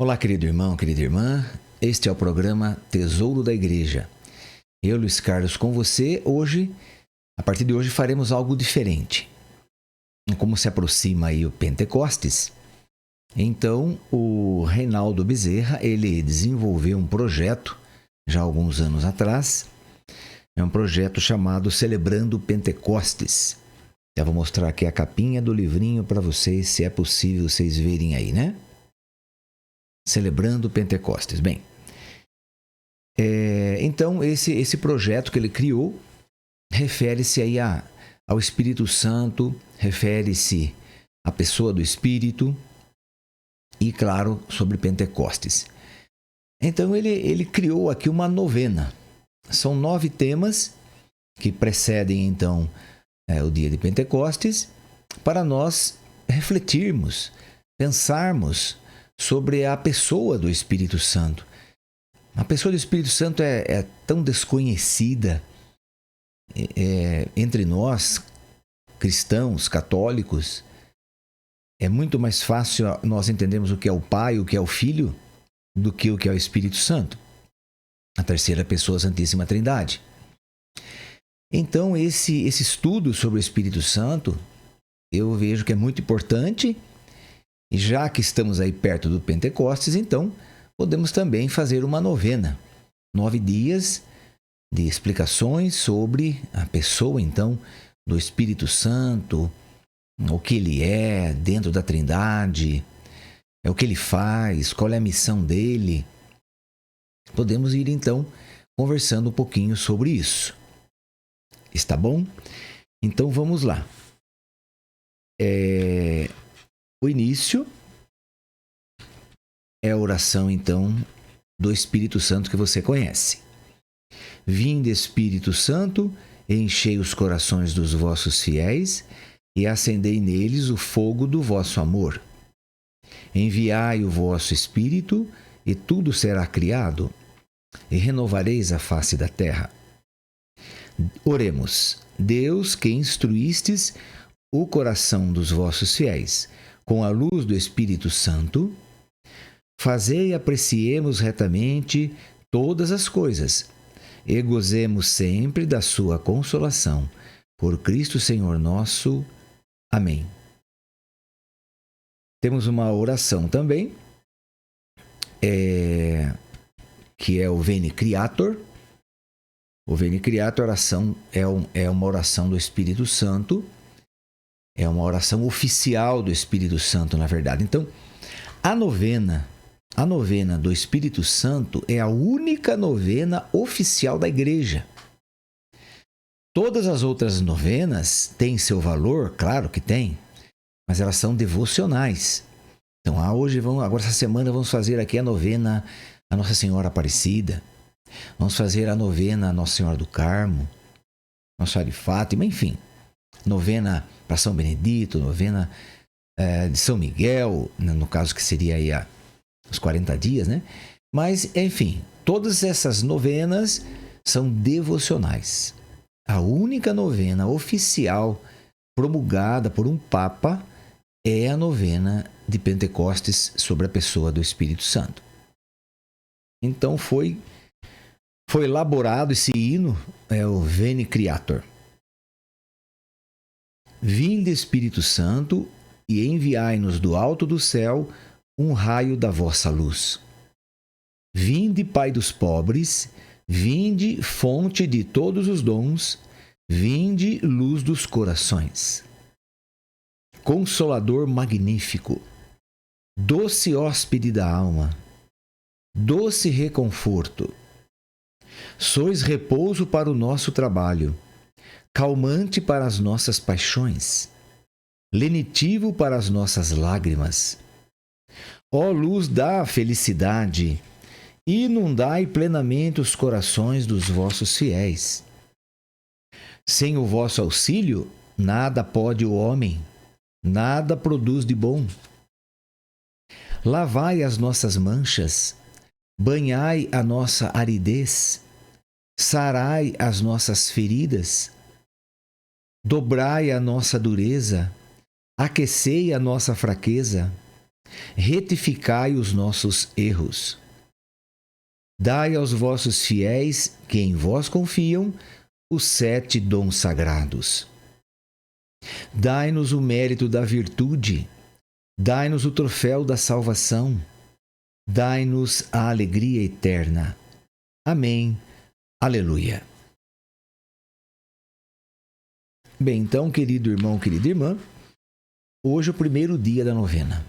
Olá, querido irmão, querida irmã. Este é o programa Tesouro da Igreja. Eu, Luiz Carlos, com você. A partir de hoje, faremos algo diferente. Como se aproxima aí o Pentecostes, então o Reinaldo Bezerra, ele desenvolveu um projeto, já há alguns anos atrás. É um projeto chamado Celebrando Pentecostes. Eu vou mostrar aqui a capinha do livrinho para vocês, se é possível vocês verem aí, né? Celebrando Pentecostes. Bem, então esse projeto que ele criou refere-se aí ao Espírito Santo, refere-se à pessoa do Espírito e, claro, sobre Pentecostes. Então ele criou aqui uma novena. São 9 temas que precedem então o dia de Pentecostes, para nós refletirmos, pensarmos sobre a pessoa do Espírito Santo. A pessoa do Espírito Santo é tão desconhecida entre nós, cristãos, católicos. É muito mais fácil nós entendermos o que é o Pai, o que é o Filho, do que o que é o Espírito Santo, a terceira pessoa da Santíssima Trindade. Então, esse estudo sobre o Espírito Santo, eu vejo que é muito importante. E já que estamos aí perto do Pentecostes, então podemos também fazer uma novena. 9 dias de explicações sobre a pessoa, então, do Espírito Santo, o que ele é dentro da Trindade, o que ele faz, qual é a missão dele. Podemos ir, então, conversando um pouquinho sobre isso. Está bom? Então, vamos lá. O início é a oração, então, do Espírito Santo que você conhece. Vinde, Espírito Santo, enchei os corações dos vossos fiéis e acendei neles o fogo do vosso amor. Enviai o vosso Espírito e tudo será criado e renovareis a face da terra. Oremos. Deus, que instruístes o coração dos vossos fiéis com a luz do Espírito Santo, fazei e apreciemos retamente todas as coisas e gozemos sempre da sua consolação. Por Cristo Senhor nosso. Amém. Temos uma oração também, que é o Veni Creator. O Veni Creator oração é uma oração do Espírito Santo. É uma oração oficial do Espírito Santo, na verdade. Então, a novena do Espírito Santo é a única novena oficial da Igreja. Todas as outras novenas têm seu valor, claro que tem, mas elas são devocionais. Então, agora essa semana vamos fazer aqui a novena a Nossa Senhora Aparecida. Vamos fazer a novena a Nossa Senhora do Carmo, Nossa Senhora de Fátima, enfim. Novena para São Benedito, novena de São Miguel, no caso que seria aí os 40 dias, né? Mas, enfim, todas essas novenas são devocionais. A única novena oficial promulgada por um Papa é a novena de Pentecostes sobre a pessoa do Espírito Santo. Então foi elaborado esse hino, o Veni Creator. Vinde, Espírito Santo, e enviai-nos do alto do céu um raio da vossa luz. Vinde, Pai dos pobres, vinde, fonte de todos os dons, vinde, luz dos corações. Consolador magnífico, doce hóspede da alma, doce reconforto. Sois repouso para o nosso trabalho, calmante para as nossas paixões, lenitivo para as nossas lágrimas. Ó luz da felicidade, inundai plenamente os corações dos vossos fiéis. Sem o vosso auxílio, nada pode o homem, nada produz de bom. Lavai as nossas manchas, banhai a nossa aridez, sarai as nossas feridas, dobrai a nossa dureza, aquecei a nossa fraqueza, retificai os nossos erros. Dai aos vossos fiéis, que em vós confiam, os 7 dons sagrados. Dai-nos o mérito da virtude, dai-nos o troféu da salvação, dai-nos a alegria eterna. Amém. Aleluia. Bem, então, querido irmão, querida irmã, hoje é o primeiro dia da novena.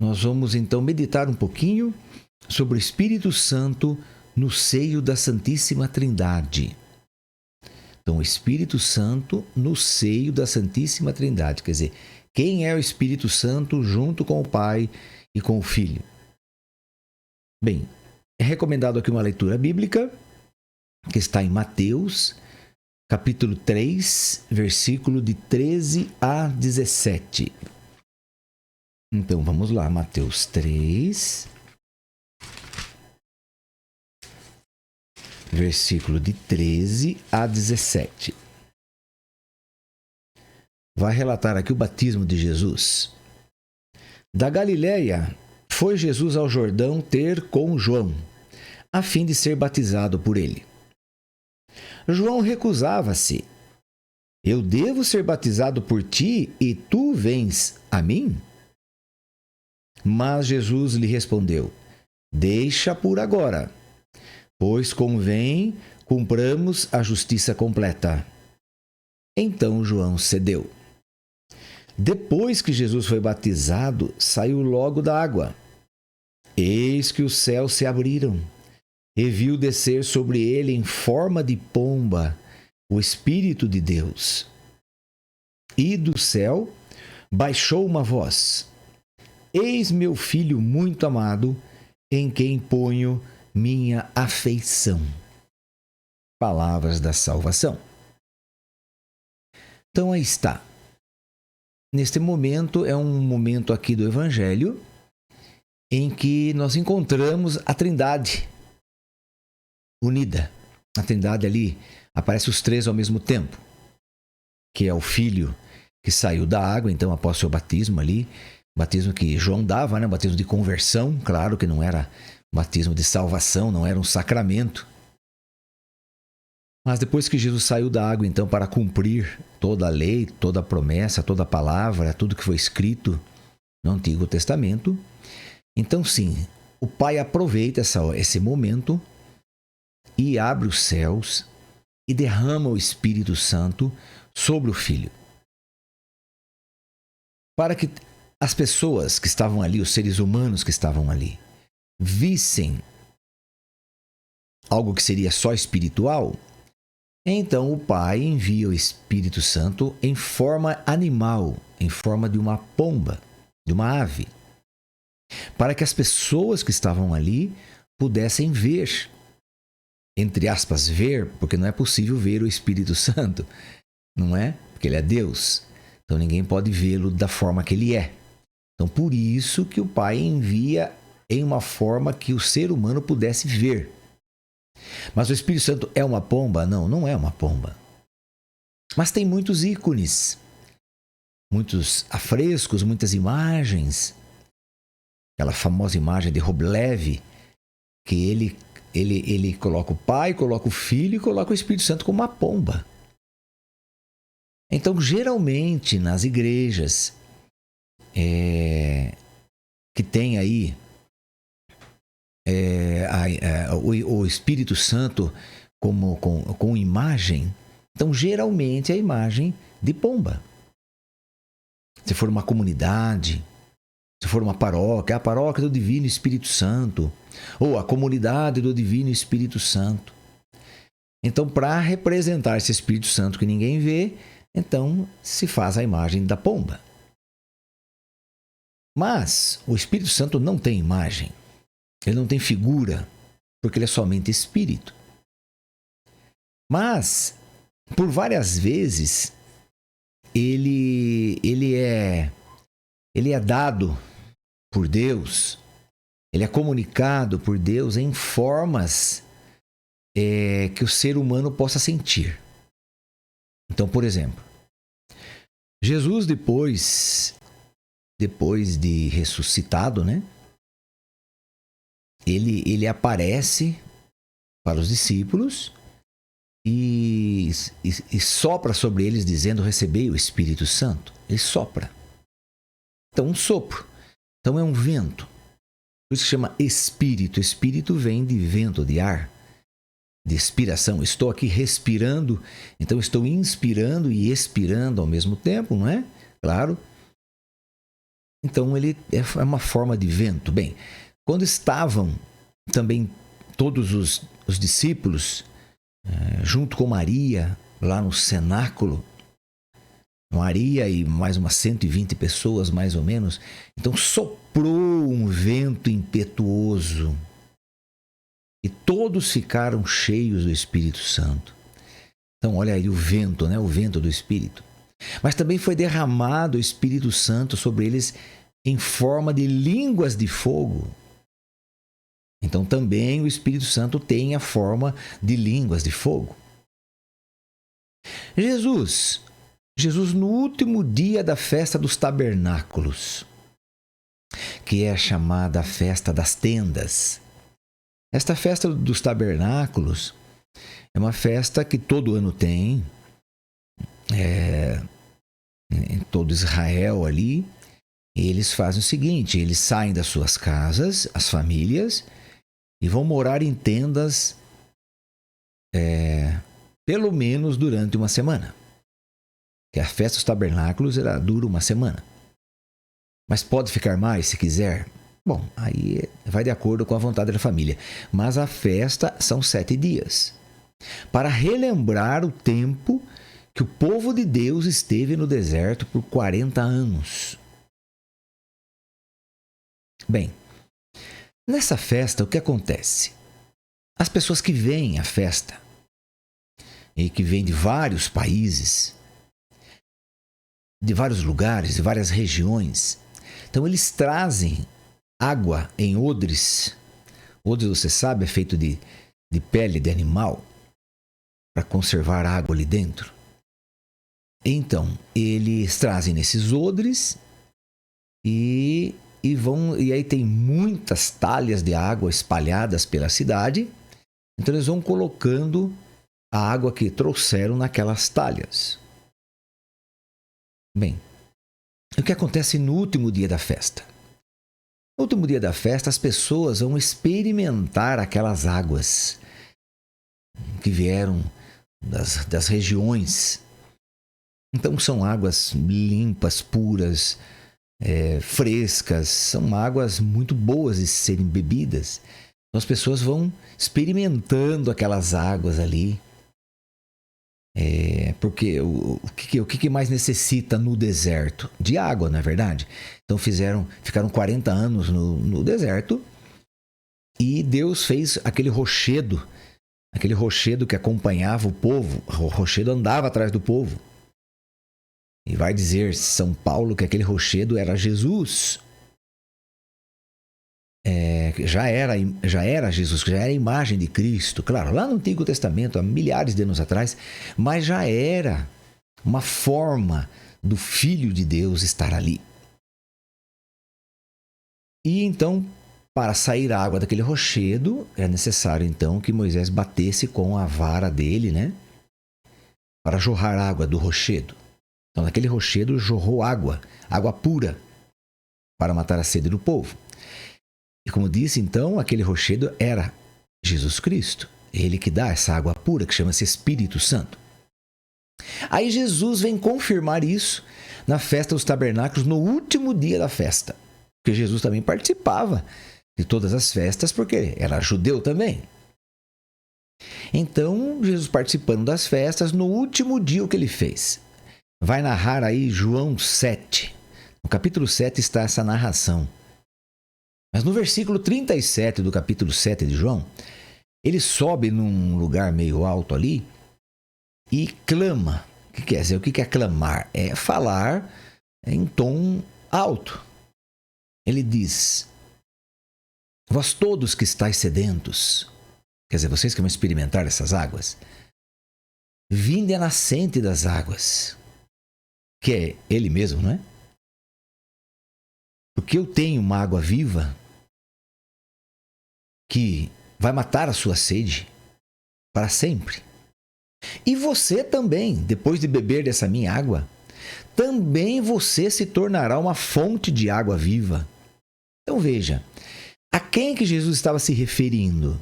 Nós vamos então meditar um pouquinho sobre o Espírito Santo no seio da Santíssima Trindade. Então, o Espírito Santo no seio da Santíssima Trindade. Quer dizer, quem é o Espírito Santo junto com o Pai e com o Filho? Bem, é recomendado aqui uma leitura bíblica que está em Mateus, capítulo 3, versículo de 13 a 17. Então, vamos lá, Mateus 3, versículo de 13 a 17. Vai relatar aqui o batismo de Jesus. Da Galiléia, foi Jesus ao Jordão ter com João, a fim de ser batizado por ele. João recusava-se. Eu devo ser batizado por ti e tu vens a mim? Mas Jesus lhe respondeu: deixa por agora, pois convém cumpramos a justiça completa. Então João cedeu. Depois que Jesus foi batizado, saiu logo da água. Eis que os céus se abriram, e viu descer sobre ele em forma de pomba o Espírito de Deus. E do céu baixou uma voz: Eis meu filho muito amado, em quem ponho minha afeição. Palavras da salvação. Então aí está. Neste momento, é um momento aqui do Evangelho em que nós encontramos a Trindade unida. A Trindade ali, aparece os 3 ao mesmo tempo, que é o Filho que saiu da água, então após seu batismo ali, batismo que João dava, né? Batismo de conversão, claro que não era batismo de salvação, não era um sacramento. Mas depois que Jesus saiu da água, então, para cumprir toda a lei, toda a promessa, toda a palavra, tudo que foi escrito no Antigo Testamento, então sim, o Pai aproveita esse momento e abre os céus e derrama o Espírito Santo sobre o Filho. Para que as pessoas que estavam ali, os seres humanos que estavam ali, vissem algo que seria só espiritual, então o Pai envia o Espírito Santo em forma animal, em forma de uma pomba, de uma ave, para que as pessoas que estavam ali pudessem ver, entre aspas, ver, porque não é possível ver o Espírito Santo, não é? Porque ele é Deus, então ninguém pode vê-lo da forma que ele é. Então por isso que o Pai envia em uma forma que o ser humano pudesse ver. Mas o Espírito Santo é uma pomba? Não, não é uma pomba. Mas tem muitos ícones, muitos afrescos, muitas imagens. Aquela famosa imagem de Roblev, que ele coloca o Pai, coloca o Filho e coloca o Espírito Santo como uma pomba. Então, geralmente, nas igrejas que tem aí o Espírito Santo com imagem, então geralmente é a imagem de pomba. Se for uma comunidade, se for uma paróquia, a paróquia do Divino Espírito Santo, ou a comunidade do Divino Espírito Santo. Então, para representar esse Espírito Santo que ninguém vê, então se faz a imagem da pomba. Mas o Espírito Santo não tem imagem. Ele não tem figura, porque ele é somente Espírito. Mas, por várias vezes, ele é dado por Deus, ele é comunicado por Deus em formas que o ser humano possa sentir. Então, por exemplo, Jesus, depois depois de ressuscitado, né? Ele aparece para os discípulos e sopra sobre eles dizendo: recebei o Espírito Santo. Ele sopra. Então, um sopro. Então, é um vento. Por isso que chama espírito. Espírito vem de vento, de ar, de expiração. Estou aqui respirando, então estou inspirando e expirando ao mesmo tempo, não é? Claro. Então, ele é uma forma de vento. Bem, quando estavam também todos os discípulos, junto com Maria, lá no cenáculo, Maria e mais umas 120 pessoas, mais ou menos, então soprou um vento impetuoso e todos ficaram cheios do Espírito Santo. Então, olha aí o vento, né? O vento do Espírito. Mas também foi derramado o Espírito Santo sobre eles em forma de línguas de fogo. Então, também o Espírito Santo tem a forma de línguas de fogo. Jesus, no último dia da festa dos tabernáculos, que é a chamada festa das tendas. Esta festa dos tabernáculos é uma festa que todo ano tem, em todo Israel ali. Eles fazem o seguinte: eles saem das suas casas, as famílias, e vão morar em tendas pelo menos durante uma semana. Que a festa dos tabernáculos dura uma semana. Mas pode ficar mais se quiser. Bom, aí vai de acordo com a vontade da família. Mas a festa são 7 dias. Para relembrar o tempo que o povo de Deus esteve no deserto por 40 anos. Bem, nessa festa o que acontece? As pessoas que vêm à festa, e que vêm de vários países, de vários lugares, de várias regiões, então eles trazem água em odres. Odres, você sabe, é feito de pele de animal, para conservar água ali dentro. Então, eles trazem nesses odres e aí tem muitas talhas de água espalhadas pela cidade. Então eles vão colocando a água que trouxeram naquelas talhas. Bem, o que acontece no último dia da festa? No último dia da festa, as pessoas vão experimentar aquelas águas que vieram das regiões. Então são águas limpas, puras, frescas, são águas muito boas de serem bebidas. Então as pessoas vão experimentando aquelas águas ali. Porque o que mais necessita no deserto? De água, não é verdade? Então ficaram 40 anos no deserto e Deus fez aquele rochedo que acompanhava o povo. O rochedo andava atrás do povo. E vai dizer São Paulo que aquele rochedo era Jesus. Já era Jesus, já era a imagem de Cristo. Claro, lá no Antigo Testamento, há milhares de anos atrás, mas já era uma forma do Filho de Deus estar ali. E então, para sair a água daquele rochedo, é necessário então que Moisés batesse com a vara dele, né? Para jorrar água do rochedo. Então, naquele rochedo jorrou água pura, para matar a sede do povo. E como disse, então, aquele rochedo era Jesus Cristo. Ele que dá essa água pura, que chama-se Espírito Santo. Aí Jesus vem confirmar isso na festa dos tabernáculos, no último dia da festa. Porque Jesus também participava de todas as festas, porque era judeu também. Então, Jesus participando das festas, no último dia o que ele fez? Vai narrar aí João 7. No capítulo 7 está essa narração. Mas no versículo 37 do capítulo 7 de João, ele sobe num lugar meio alto ali e clama. O que quer dizer? O que é clamar? É falar em tom alto. Ele diz: vós todos que estáis sedentos, quer dizer, vocês que vão experimentar essas águas, vinde à nascente das águas, que é ele mesmo, não é? Porque eu tenho uma água viva que vai matar a sua sede para sempre. E você também, depois de beber dessa minha água, também você se tornará uma fonte de água viva. Então veja, a quem que Jesus estava se referindo?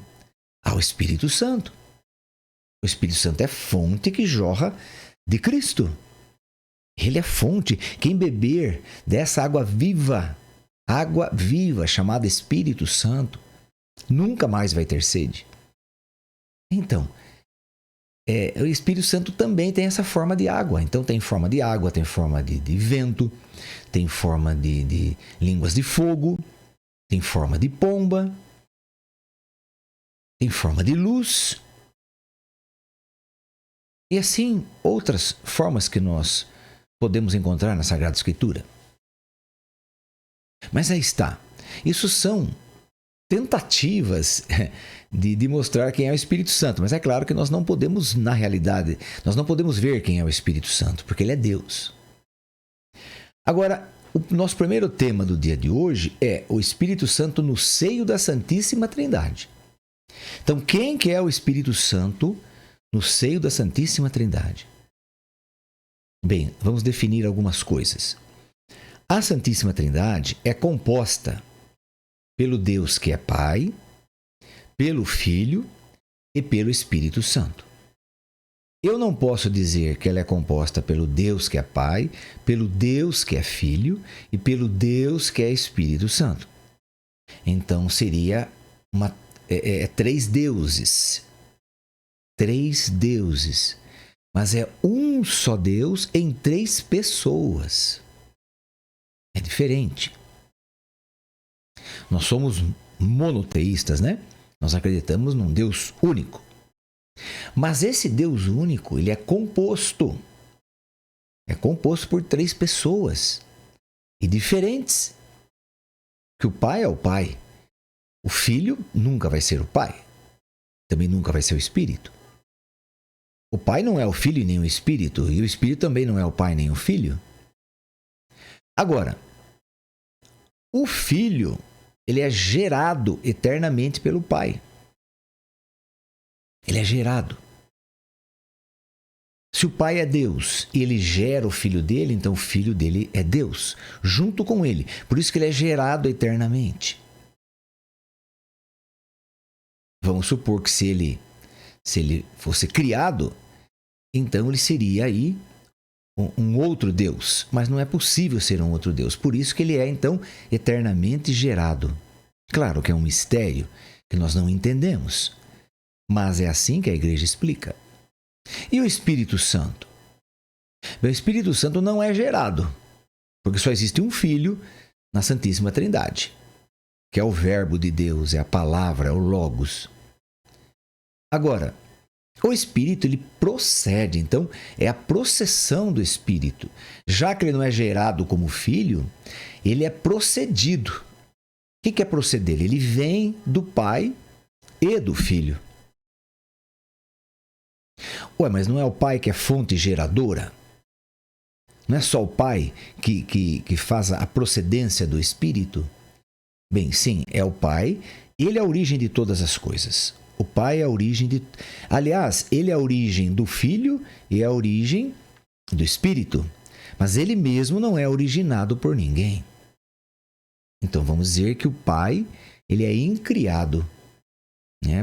Ao Espírito Santo. O Espírito Santo é fonte que jorra de Cristo. Ele é fonte. Quem beber dessa água viva chamada Espírito Santo, nunca mais vai ter sede. Então, o Espírito Santo também tem essa forma de água. Então tem forma de água, tem forma de vento, tem forma de línguas de fogo, tem forma de pomba, tem forma de luz. E assim, outras formas que nós podemos encontrar na Sagrada Escritura. Mas aí está. Isso são tentativas de mostrar quem é o Espírito Santo. Mas é claro que nós não podemos, na realidade, nós não podemos ver quem é o Espírito Santo, porque ele é Deus. Agora, o nosso primeiro tema do dia de hoje é o Espírito Santo no seio da Santíssima Trindade. Então, quem que é o Espírito Santo no seio da Santíssima Trindade? Bem, vamos definir algumas coisas. A Santíssima Trindade é composta pelo Deus que é Pai, pelo Filho e pelo Espírito Santo. Eu não posso dizer que ela é composta pelo Deus que é Pai, pelo Deus que é Filho e pelo Deus que é Espírito Santo. Então seria três deuses. Três deuses. Mas é um só Deus em três pessoas. É diferente. Nós somos monoteístas, né? Nós acreditamos num Deus único. Mas esse Deus único, ele é composto. É composto por três pessoas. E diferentes. Que o Pai é o Pai. O Filho nunca vai ser o Pai. Também nunca vai ser o Espírito. O Pai não é o Filho e nem o Espírito. E o Espírito também não é o Pai nem o Filho. Agora, o Filho, ele é gerado eternamente pelo Pai. Ele é gerado. Se o Pai é Deus e ele gera o Filho dele, então o Filho dele é Deus, junto com ele. Por isso que ele é gerado eternamente. Vamos supor que se ele fosse criado, então ele seria aí um outro Deus. Mas não é possível ser um outro Deus. Por isso que ele é, então, eternamente gerado. Claro que é um mistério que nós não entendemos. Mas é assim que a igreja explica. E o Espírito Santo? O Espírito Santo não é gerado, porque só existe um Filho na Santíssima Trindade, que é o Verbo de Deus, é a palavra, é o Logos. Agora, o Espírito, ele procede, então, é a processão do Espírito. Já que ele não é gerado como Filho, ele é procedido. O que é proceder? Ele vem do Pai e do Filho. Ué, mas não é o Pai que é fonte geradora? Não é só o Pai que faz a procedência do Espírito? Bem, sim, é o Pai. Ele é a origem de todas as coisas. O Pai é a origem de... Aliás, ele é a origem do Filho e é a origem do Espírito. Mas ele mesmo não é originado por ninguém. Então, vamos dizer que o Pai, ele é incriado.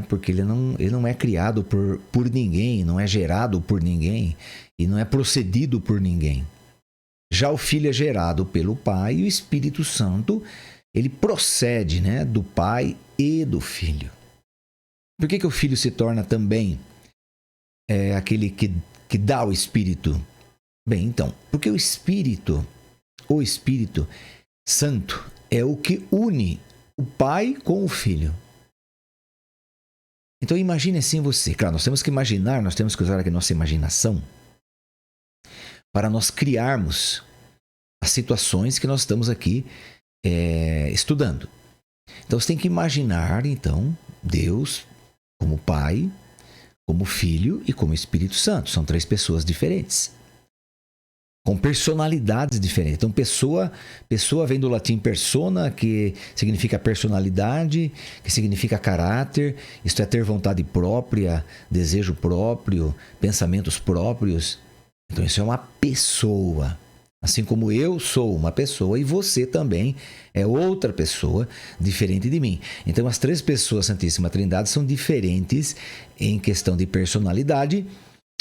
Porque ele não é criado por ninguém, não é gerado por ninguém e não é procedido por ninguém. Já o Filho é gerado pelo Pai e o Espírito Santo, ele procede do Pai e do Filho. Por que o Filho se torna também aquele que dá o Espírito? Bem, então, porque o Espírito Santo é o que une o Pai com o Filho. Então imagine assim você. Claro, nós temos que imaginar, nós temos que usar aqui nossa imaginação para nós criarmos as situações que nós estamos aqui estudando. Então você tem que imaginar, então, Deus como Pai, como Filho e como Espírito Santo. São três pessoas diferentes. com personalidades diferentes. Então, pessoa vem do latim persona, que significa personalidade, que significa caráter, isto é, ter vontade própria, desejo próprio, pensamentos próprios. Então, isso é uma pessoa. Assim como eu sou uma pessoa e você também é outra pessoa diferente de mim. Então, as três pessoas Santíssima Trindade são diferentes em questão de personalidade,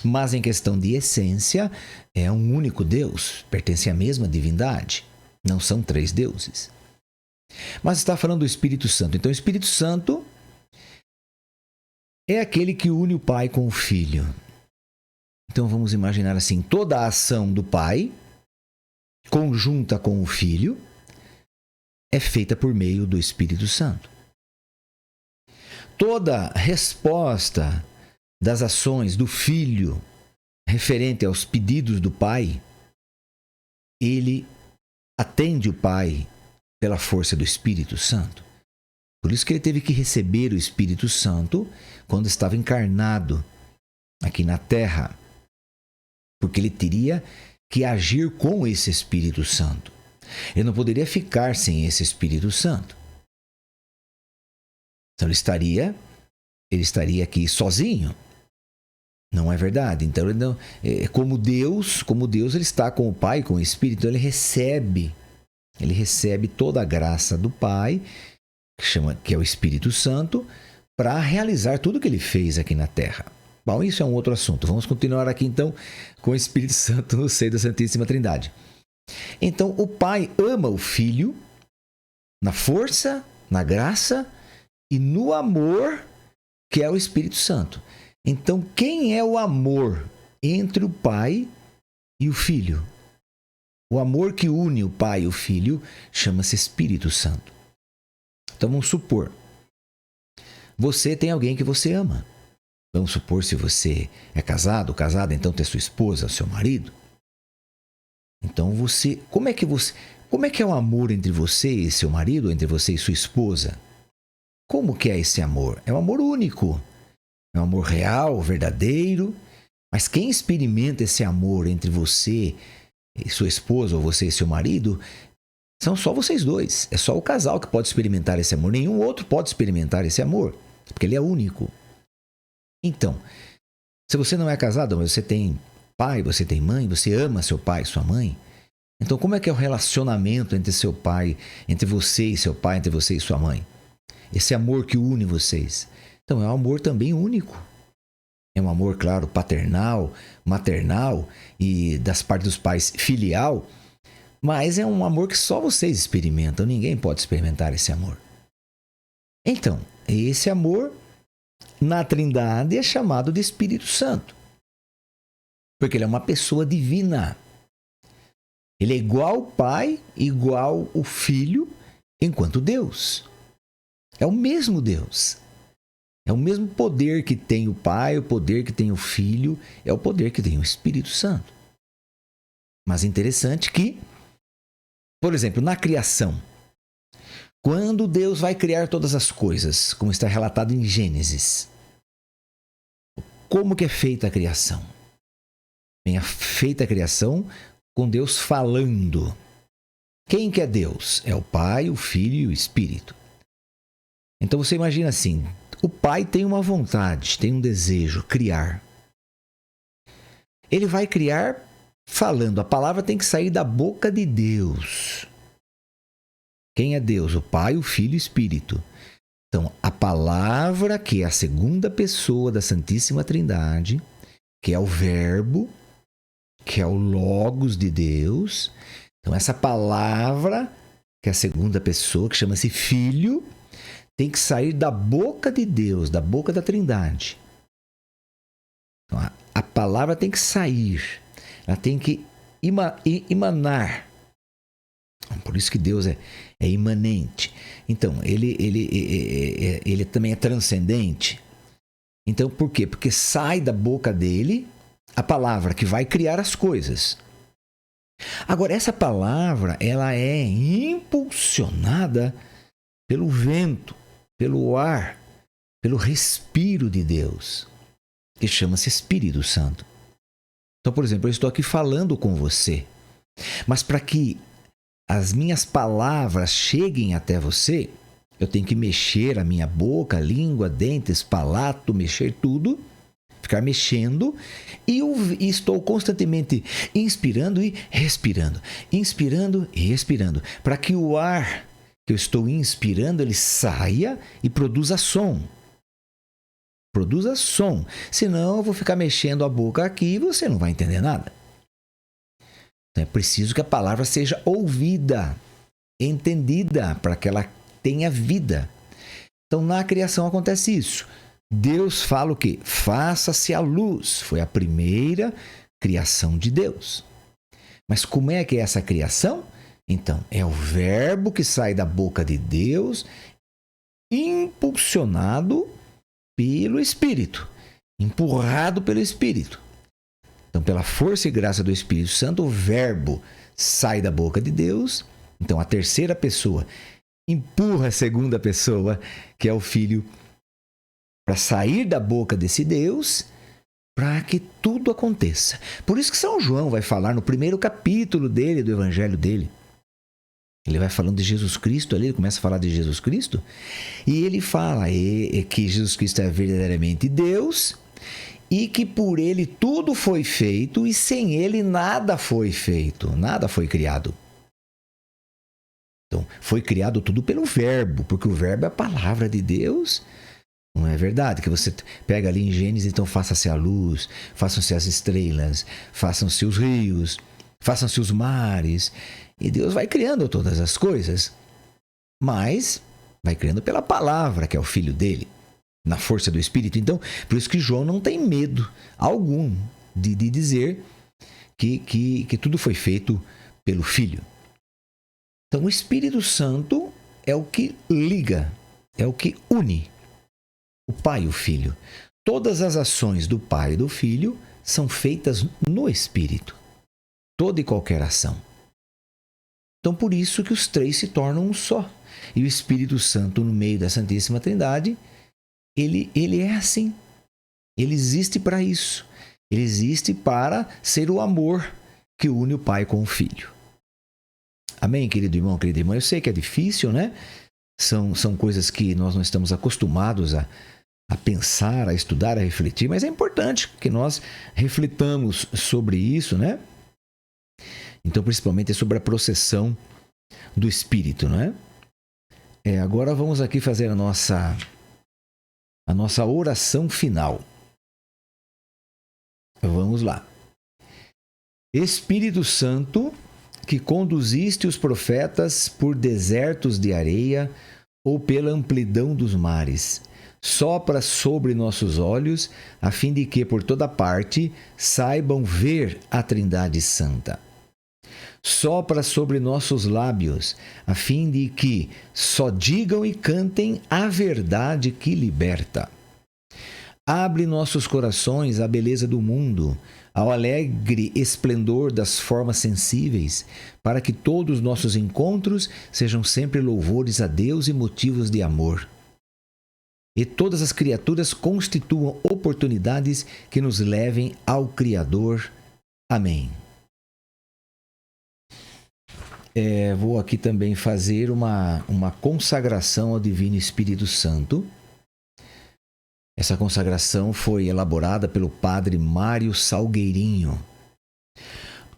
mas em questão de essência, é um único Deus, pertence à mesma divindade. Não são três deuses. Mas está falando do Espírito Santo. Então, o Espírito Santo é aquele que une o Pai com o Filho. Então, vamos imaginar assim, toda a ação do Pai, conjunta com o Filho, é feita por meio do Espírito Santo. Toda resposta das ações do Filho referente aos pedidos do Pai, ele atende o Pai pela força do Espírito Santo. Por isso que ele teve que receber o Espírito Santo quando estava encarnado aqui na Terra, porque ele teria que agir com esse Espírito Santo. Ele não poderia ficar sem esse Espírito Santo. Então ele estaria aqui sozinho. Não é verdade. Então, ele não, como Deus, ele está com o Pai, com o Espírito, então ele recebe toda a graça do Pai, que é o Espírito Santo, para realizar tudo o que ele fez aqui na Terra. Bom, isso é um outro assunto. Vamos continuar aqui então com o Espírito Santo no seio da Santíssima Trindade. Então, o Pai ama o Filho na força, na graça e no amor, que é o Espírito Santo. Então, quem é o amor entre o Pai e o Filho? O amor que une o Pai e o Filho chama-se Espírito Santo. Então, vamos supor, você tem alguém que você ama. Vamos supor, se você é casado, então tem sua esposa, seu marido. Então, como é que é o amor entre você e seu marido, entre você e sua esposa? Como que é esse amor? É um amor único. É um amor real, verdadeiro. Mas quem experimenta esse amor entre você e sua esposa, ou você e seu marido, são só vocês dois. É só o casal que pode experimentar esse amor. Nenhum outro pode experimentar esse amor, porque ele é único. Então, se você não é casado, mas você tem pai, você tem mãe, você ama seu pai e sua mãe, então como é que é o relacionamento entre seu pai, entre você e seu pai, entre você e sua mãe? Esse amor que une vocês. Então, é um amor também único. É um amor, claro, paternal, maternal e das partes dos pais filial, mas é um amor que só vocês experimentam. Ninguém pode experimentar esse amor. Então, esse amor na Trindade é chamado de Espírito Santo, porque ele é uma pessoa divina. Ele é igual ao Pai, igual ao Filho, enquanto Deus. É o mesmo Deus. É o mesmo poder que tem o Pai, o poder que tem o Filho, é o poder que tem o Espírito Santo. Mas interessante que, por exemplo, na criação, quando Deus vai criar todas as coisas, como está relatado em Gênesis, como que é feita a criação? Bem, é feita a criação com Deus falando. Quem que é Deus? É o Pai, o Filho e o Espírito. Então você imagina assim, o Pai tem uma vontade, tem um desejo, criar. Ele vai criar falando, a palavra tem que sair da boca de Deus. Quem é Deus? O Pai, o Filho e o Espírito. Então, a palavra, que é a segunda pessoa da Santíssima Trindade, que é o Verbo, que é o Logos de Deus. Então, essa palavra, que é a segunda pessoa, que chama-se Filho, tem que sair da boca de Deus, da boca da Trindade. Então, a palavra tem que sair, ela tem que emanar. Por isso que Deus é imanente. Então, ele também é transcendente. Então, por quê? Porque sai da boca dele a palavra que vai criar as coisas. Agora, essa palavra, ela é impulsionada pelo vento, pelo ar, pelo respiro de Deus, que chama-se Espírito Santo. Então, por exemplo, eu estou aqui falando com você, mas para que as minhas palavras cheguem até você, eu tenho que mexer a minha boca, língua, dentes, palato, mexer tudo, ficar mexendo, e estou constantemente inspirando e respirando, para que o ar que eu estou inspirando, ele saia e produza som. Produza som. Senão eu vou ficar mexendo a boca aqui e você não vai entender nada. Então é preciso que a palavra seja ouvida, entendida, para que ela tenha vida. Então na criação acontece isso. Deus fala o quê? Faça-se a luz. Foi a primeira criação de Deus. Mas como é que é essa criação? Então, é o verbo que sai da boca de Deus, impulsionado pelo Espírito, empurrado pelo Espírito. Então, pela força e graça do Espírito Santo, o verbo sai da boca de Deus. Então, a terceira pessoa empurra a segunda pessoa, que é o Filho, para sair da boca desse Deus, para que tudo aconteça. Por isso que São João vai falar no primeiro capítulo dele, do Evangelho dele. Ele vai falando de Jesus Cristo ali, ele começa a falar de Jesus Cristo, e ele fala que Jesus Cristo é verdadeiramente Deus e que por ele tudo foi feito e sem ele nada foi feito, nada foi criado. Então, foi criado tudo pelo verbo, porque o verbo é a palavra de Deus. Não é verdade? Que você pega ali em Gênesis, então faça-se a luz, façam-se as estrelas, façam-se os rios, façam-se os mares. E Deus vai criando todas as coisas, mas vai criando pela palavra, que é o Filho dele, na força do Espírito. Então, por isso que João não tem medo algum de dizer que tudo foi feito pelo Filho. Então, o Espírito Santo é o que liga, é o que une o Pai e o Filho. Todas as ações do Pai e do Filho são feitas no Espírito. Toda e qualquer ação. Então, por isso que os três se tornam um só. E o Espírito Santo, no meio da Santíssima Trindade, ele é assim. Ele existe para isso. Ele existe para ser o amor que une o Pai com o Filho. Amém, querido irmão, querida irmã? Eu sei que é difícil, né? São coisas que nós não estamos acostumados a pensar, a estudar, a refletir, mas é importante que nós reflitamos sobre isso, né? Então, principalmente sobre a processão do Espírito, não é? Agora vamos aqui fazer a nossa oração final. Vamos lá. Espírito Santo, que conduziste os profetas por desertos de areia ou pela amplidão dos mares, sopra sobre nossos olhos, a fim de que por toda parte saibam ver a Trindade Santa. Sopra sobre nossos lábios, a fim de que só digam e cantem a verdade que liberta. Abre nossos corações à beleza do mundo, ao alegre esplendor das formas sensíveis, para que todos os nossos encontros sejam sempre louvores a Deus e motivos de amor. E todas as criaturas constituam oportunidades que nos levem ao Criador. Amém. Vou aqui também fazer uma consagração ao Divino Espírito Santo. Essa consagração foi elaborada pelo Padre Mário Salgueirinho.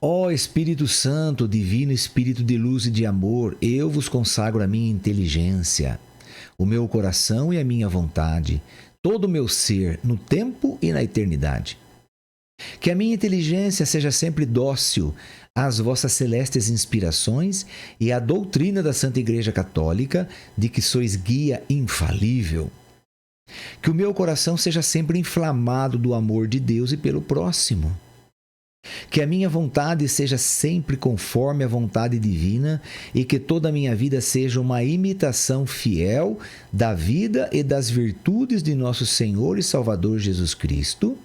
Ó Espírito Santo, Divino Espírito de luz e de amor, eu vos consagro a minha inteligência, o meu coração e a minha vontade, todo o meu ser, no tempo e na eternidade. Que a minha inteligência seja sempre dócil às vossas celestes inspirações e à doutrina da Santa Igreja Católica, de que sois guia infalível. Que o meu coração seja sempre inflamado do amor de Deus e pelo próximo. Que a minha vontade seja sempre conforme a vontade divina e que toda a minha vida seja uma imitação fiel da vida e das virtudes de nosso Senhor e Salvador Jesus Cristo,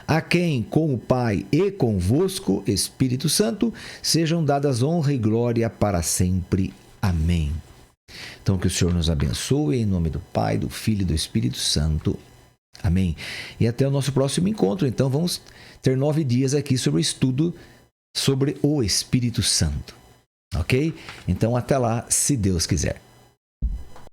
a quem, com o Pai e convosco, Espírito Santo, sejam dadas honra e glória para sempre. Amém. Então, que o Senhor nos abençoe, em nome do Pai, do Filho e do Espírito Santo. Amém? E até o nosso próximo encontro. Então vamos ter 9 dias aqui sobre o estudo sobre o Espírito Santo. Ok? Então até lá, se Deus quiser.